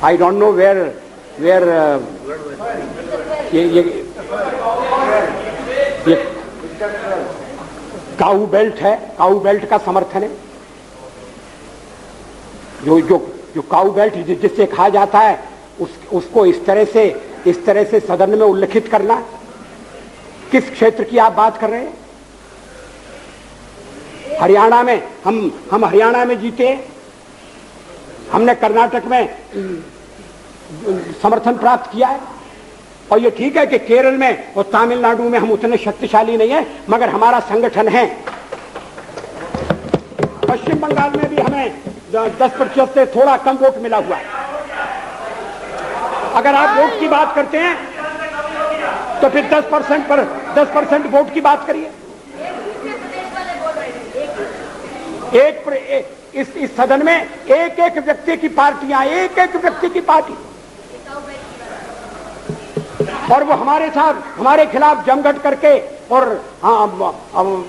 I don't know where ये काऊ belt है, काऊ belt का समर्थन है। जो काऊ बेल्ट जिससे कहा जाता है उसको इस तरह से सदन में उल्लेखित करना, किस क्षेत्र की आप बात कर रहे हैं? हरियाणा में हम हरियाणा में जीते, हमने कर्नाटक में समर्थन प्राप्त किया है, और ये ठीक है कि केरल में और तमिलनाडु में हम उतने शक्तिशाली नहीं है, मगर हमारा संगठन है। पश्चिम बंगाल में भी हमें 10% से थोड़ा कम वोट मिला हुआ है। अगर आप वोट की बात करते हैं तो फिर 10% वोट की बात करिए। इस सदन में एक एक व्यक्ति की पार्टियां, एक एक व्यक्ति की पार्टी, और वो हमारे साथ हमारे खिलाफ जमघट करके और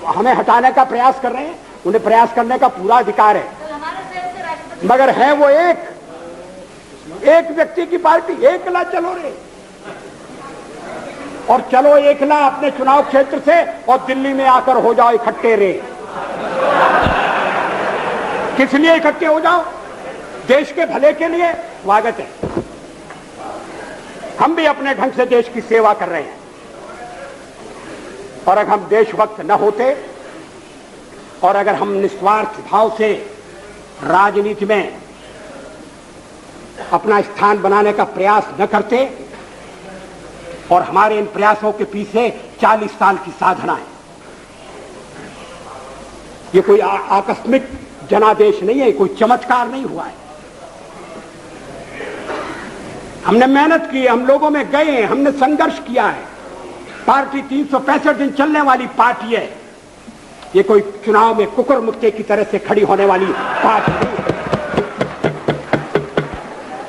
हमें हटाने का प्रयास कर रहे हैं। उन्हें प्रयास करने का पूरा अधिकार है, मगर है वो एक व्यक्ति की पार्टी। एकला चलो रे, और चलो एकला अपने चुनाव क्षेत्र से, और दिल्ली में आकर हो जाओ इकट्ठे रे। किस लिए इकट्ठे हो जाओ? देश के भले के लिए। स्वागत है, हम भी अपने ढंग से देश की सेवा कर रहे हैं, और अगर हम देशभक्त न होते और अगर हम निस्वार्थ भाव से राजनीति में अपना स्थान बनाने का प्रयास न करते, और हमारे इन प्रयासों के पीछे 40 साल की साधना है। ये कोई आकस्मिक जनादेश नहीं है, कोई चमत्कार नहीं हुआ है। हमने मेहनत की, हम लोगों में गए, हमने संघर्ष किया है। पार्टी 365 दिन चलने वाली पार्टी है, ये कोई चुनाव में कुकुर मुक्के की तरह से खड़ी होने वाली पार्टी नहीं है।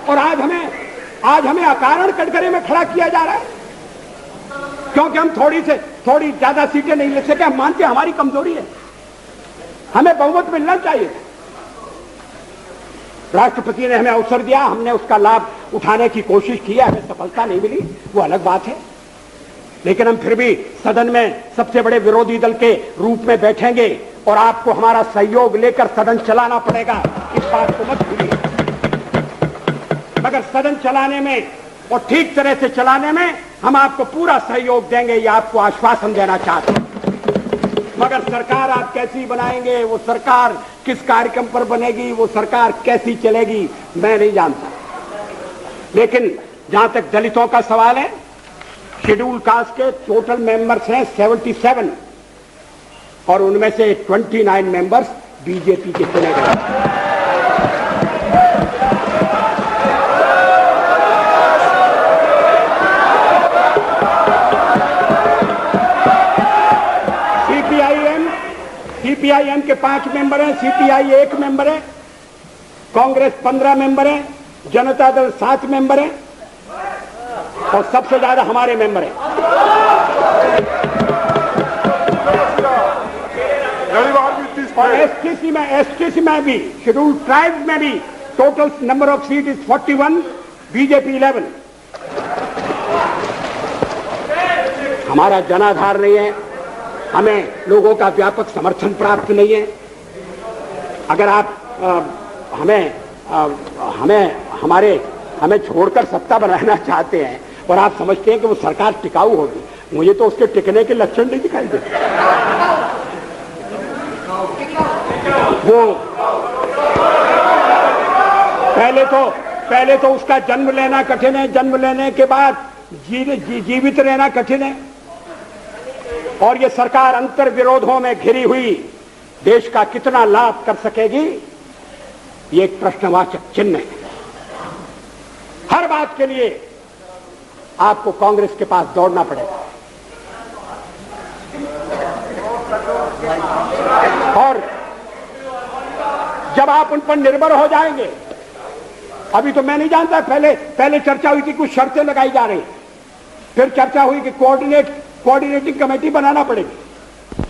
और आज हमें अकारण कटघरे में खड़ा किया जा रहा है, क्योंकि हम थोड़ी ज्यादा सीटें नहीं ले सके। हम मानते हैं हमारी कमजोरी है, हमें बहुमत मिलना चाहिए। राष्ट्रपति ने हमें अवसर दिया, हमने उसका लाभ उठाने की कोशिश की है, हमें सफलता नहीं मिली, वो अलग बात है। लेकिन हम फिर भी सदन में सबसे बड़े विरोधी दल के रूप में बैठेंगे, और आपको हमारा सहयोग लेकर सदन चलाना पड़ेगा, इस बात को मत भूलिए। मगर सदन चलाने में और ठीक तरह से चलाने में हम आपको पूरा सहयोग देंगे, ये आपको आश्वासन देना चाहते हैं। मगर सरकार आप कैसी बनाएंगे, वो सरकार किस कार्यक्रम पर बनेगी, वो सरकार कैसी चलेगी, मैं नहीं जानता। लेकिन जहां तक दलितों का सवाल है, शेड्यूल कास्ट के टोटल मेंबर्स हैं 77, और उनमें से 29 मेंबर्स बीजेपी के चुने गए। सीपीआईएम के 5 मेंबर हैं, सीपीआई 1 मेंबर है, कांग्रेस 15 मेंबर है, जनता दल 7 मेंबर है, और सबसे ज्यादा हमारे मेंबर हैं। और एसटीसी में भी, शेड्यूल ट्राइब्स में भी total number of seat is 41, BJP 11। हमारा जनाधार नहीं है, हमें लोगों का व्यापक समर्थन प्राप्त नहीं है। अगर आप हमें छोड़कर सत्ता बनाना चाहते हैं, और आप समझते हैं कि वो सरकार टिकाऊ होगी, मुझे तो उसके टिकने के लक्षण नहीं दिखाई देते। वो पहले तो उसका जन्म लेना कठिन है, जन्म लेने के बाद जीवित रहना कठिन है, और ये सरकार अंतर विरोधों में घिरी हुई देश का कितना लाभ कर सकेगी, ये एक प्रश्नवाचक चिन्ह है। हर बात के लिए आपको कांग्रेस के पास दौड़ना पड़ेगा, और जब आप उन पर निर्भर हो जाएंगे, अभी तो मैं नहीं जानता, पहले चर्चा हुई थी, कुछ शर्तें लगाई जा रही, फिर चर्चा हुई कि कोऑर्डिनेटिंग कमेटी बनाना पड़ेगी।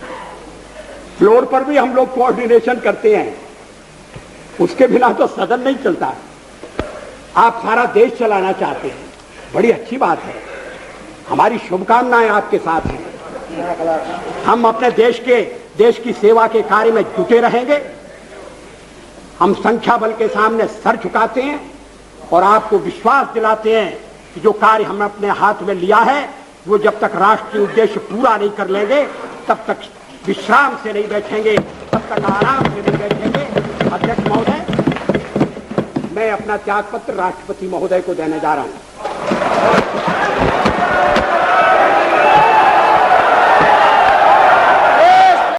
फ्लोर पर भी हम लोग कोऑर्डिनेशन करते हैं, उसके बिना तो सदन नहीं चलता। आप सारा देश चलाना चाहते हैं, बड़ी अच्छी बात है। हमारी शुभकामनाएं आपके साथ हैं। हम अपने देश की सेवा के कार्य में जुटे रहेंगे। हम संख्या बल के सामने सर झुकाते हैं और आपको विश्वास दिलाते हैं कि जो कार्य हमने अपने हाथ में लिया है वो जब तक राष्ट्रीय उद्देश्य पूरा नहीं कर लेंगे तब तक विश्राम से नहीं बैठेंगे, तब तक आराम से नहीं बैठेंगे। अध्यक्ष महोदय, मैं अपना त्यागपत्र राष्ट्रपति महोदय को देने जा रहा हूं।